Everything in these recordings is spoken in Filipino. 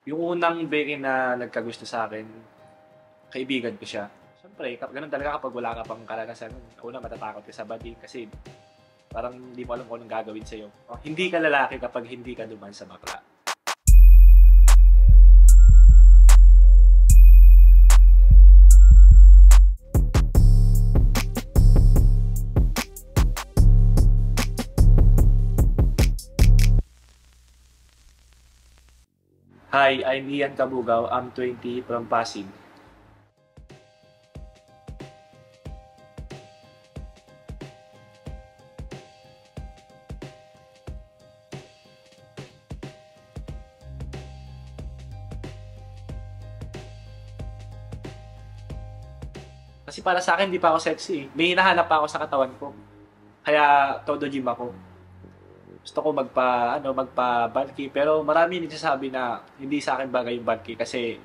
Yung unang Becky na nagkagusto sa akin, kaibigan ko siya. Siyempre, ganun talaga kapag wala ka pang karanasan. Una, matatakot ka sa body kasi parang hindi mo alam kung anong gagawin sa'yo. O, hindi ka lalaki kapag hindi ka duman sa bakla. Hi, I'm Ian Kabugaw. I'm 20 from Pasig. Kasi para sa akin, hindi pa ako sexy. May hinahanap pa ako sa katawan ko. Kaya todo gym ako. Gusto ko magpa-bulky, pero marami nagsasabi na hindi sa akin bagay yung bulky kasi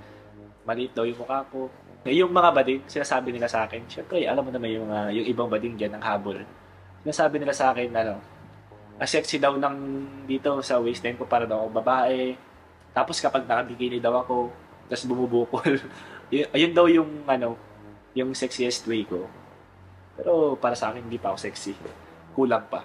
maliit daw yung mukha ko. Yung mga bading, sinasabi nila sa akin, syempre, alam mo naman yung ibang bading dyan, ng habol. Sinasabi nila sa akin, sexy daw ng dito sa waistline ko para daw ako babae. Tapos kapag nakabikini daw ako, tapos bumubukol. Ayun daw yung sexiest way ko. Pero para sa akin, hindi pa ako sexy. Kulang pa.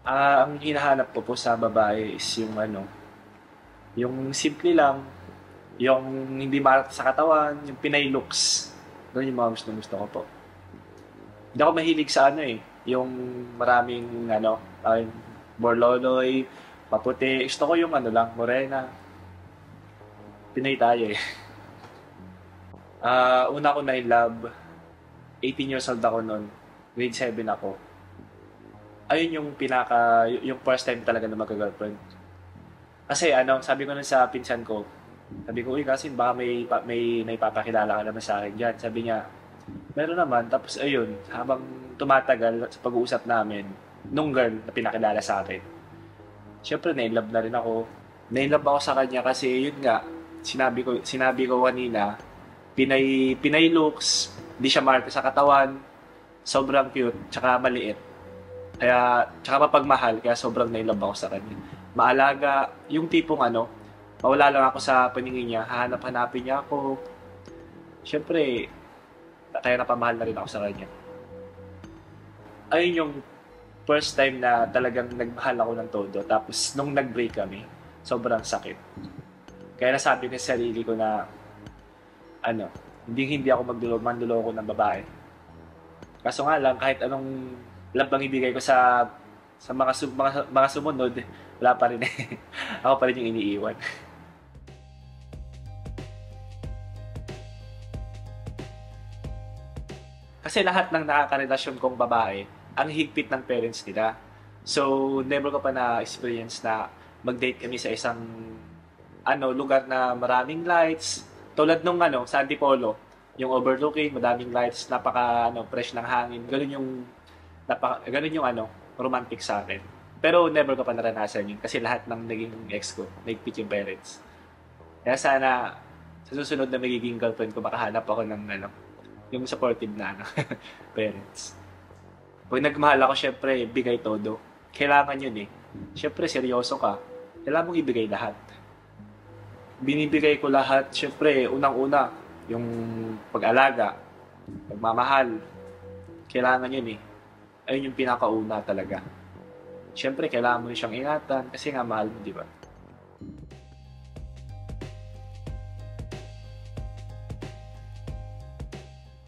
Ang hinahanap ko po sa babae is yung simple lang, yung hindi marat sa katawan, yung Pinay looks. Doon yung mga gusto ko po. Hindi ako mahilig sa yung maraming borloloy, maputi. Gusto ko yung morena. Pinay tayo eh. Una ko na in love, 18 years old ako noon, grade 7 ako. Ayun yung first time talaga na magka-girlfriend. Kasi sabi ko nun sa pinsan ko, sabi ko, uy, kasi baka may naipapakilala ka naman sa akin dyan. Sabi niya, meron naman. Tapos ayun, habang tumatagal sa pag-uusap namin, nung girl na pinakilala sa akin, syempre na-inlove na rin ako. Na-inlove ako sa kanya kasi yun nga, sinabi ko kanina, Pinay looks, di siya marka sa katawan, sobrang cute, tsaka maliit. Tsaka mapagmahal, kaya sobrang na-inlove ako sa kanya. Maalaga, yung tipong mawala lang ako sa paningin niya, hahanap-hanapin niya ako. Siyempre, kaya napamahal na rin ako sa kanya. Ayun yung first time na talagang nagmahal ako ng todo. Tapos, nung nag-break kami, sobrang sakit. Kaya nasabi ko sa sarili ko na, hindi ako manluloko ng babae. Kaso nga lang, kahit anong love ang ibigay ko sa mga sumunod, wala pa rin eh. Ako pa rin yung iniiwan. Kasi lahat ng nakakarelasyon kong babae, ang higpit ng parents nila. So, never ko pa na-experience na mag-date kami sa isang lugar na maraming lights. Tulad nung sa Antipolo, yung overlooking, madaming lights, napaka fresh ng hangin. Ganun yung romantic sa akin. Pero never ko pa naranasan yun kasi lahat ng naging ex ko, nagpit yung parents. Kaya sana sa susunod na magiging girlfriend ko makahanap ako ng yung supportive na parents. Pag nagmahal ako, syempre, bigay todo. Kailangan yun eh. Syempre, seryoso ka. Kailangan mong ibigay lahat. Binibigay ko lahat, syempre, unang-una, yung pag-alaga, pagmamahal. Kailangan yun eh. Ayun yung pinakauna talaga. Syempre, kailangan mo rin siyang ingatan kasi nga mahal mo, di ba?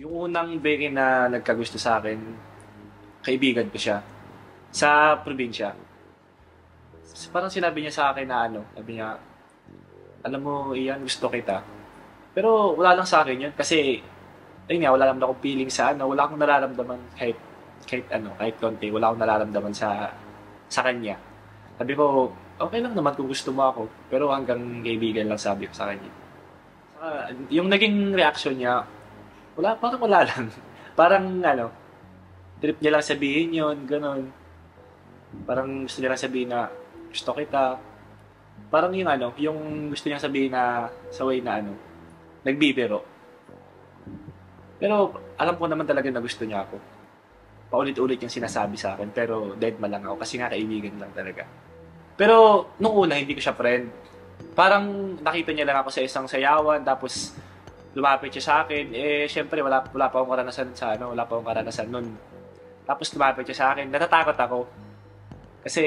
Yung unang Becky na nagkagusto sa akin, kaibigan ko siya. Sa probinsya. Parang sinabi niya sa akin na sabi niya, alam mo, Ian, gusto kita. Pero wala lang sa akin yun kasi, ayun nga, wala lang akong feeling sa wala akong nararamdaman kahit konti, wala akong nararamdaman sa kanya. Sabi ko, okay lang naman kung gusto mo ako, pero hanggang kaibigan lang sabi ko sa kanya. Yung naging reaction niya, parang wala lang. Parang trip niya lang sabihin yun, ganun. Parang gusto niya lang sabihin na gusto kita. Parang yung gusto niya sabihin na sa way na nagbibiro. Pero alam ko naman talaga na gusto niya ako. paulit-ulit yung sinasabi sa akin, pero dead ma lang ako kasi nga kaibigan lang talaga. Pero nung una, hindi ko siya friend. Parang nakita niya lang ako sa isang sayawan, tapos lumapit siya sa akin. Eh, syempre, wala pa akong karanasan sa ano, wala pa akong karanasan nun. Tapos lumapit siya sa akin, natatakot ako. Kasi,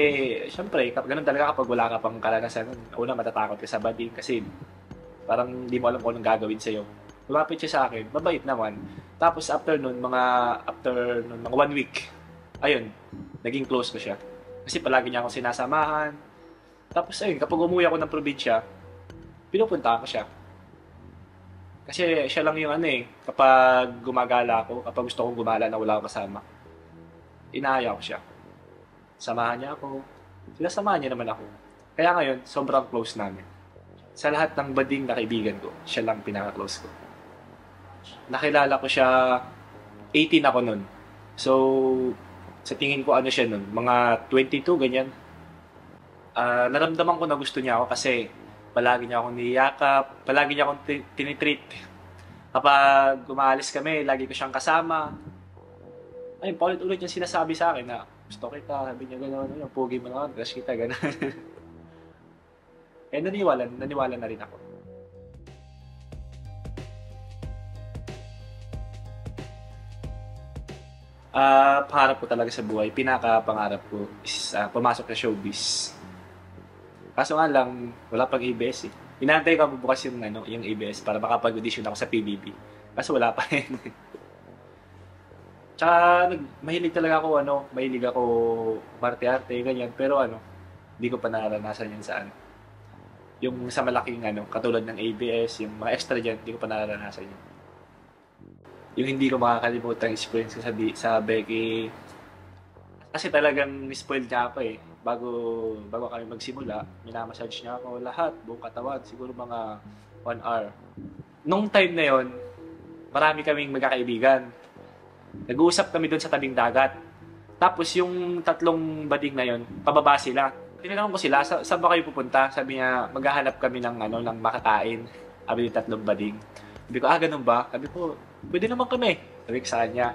syempre, ganun talaga kapag wala ka pang karanasan nun. Una, matatakot ka sa bading kasi parang di mo alam kung anong gagawin sa'yo. Lumapit siya sa akin, mabait naman. Tapos after nun, mga 1 week, ayun, naging close ko siya. Kasi palagi niya akong sinasamahan. Tapos ayun, kapag umuwi ako ng probinsya, pinupunta ko siya. Kasi siya lang yung ano eh, kapag gumagala ako, kapag gusto kong gumala na wala akong kasama, inaaya ko siya. Samahan niya ako. Sinasamahan niya naman ako. Kaya ngayon, sobrang close namin. Sa lahat ng bading na kaibigan ko, siya lang pinaka-close ko. Nakilala ko siya, 18 ako nun. So, sa tingin ko ano siya nun, mga 22, ganyan. Naramdaman ko na gusto niya ako kasi palagi niya akong niyakap, palagi niya akong tinitreat. Kapag umaalis kami, lagi ko siyang kasama. Ayun, paulit-ulit niya sinasabi sa akin na gusto kita, sabi niya gano'n, yung pugi mo na, crush kita, gano'n. Eh, naniwala na rin ako. Pangarap ko talaga sa buhay, pinaka-pangarap ko is pumasok sa showbiz. Kaso nga lang, wala pang ABS eh. Inaantay ko bukas yung ABS para makapag-audition ako sa PBB. Kaso wala pa rin. Tsaka, mahilig ako marte-arte, ganyan. Pero hindi ko pa naranasan yun sa yung sa malaking katulad ng ABS, yung mga extra dyan, hindi ko pa naranasan yun. Yung hindi ko makakalimutan experience ko sa Becky, kasi talagang spoiled niya ako eh. Bago kami magsimula, minamassage niya ako lahat, buong katawan, siguro mga 1 hour. Nung time na yon, marami kaming magkakaibigan. Nag-uusap kami doon sa tabing dagat. Tapos yung tatlong bading na yon, pababa sila. Tinanong ko sila, saan ba kayo pupunta? Sabi niya, maghahanap kami ng makakain. Sabi yung tatlong bading. Sabi ko, ganun ba? Sabi ko, pwede naman kami. Sabi ko sa kanya.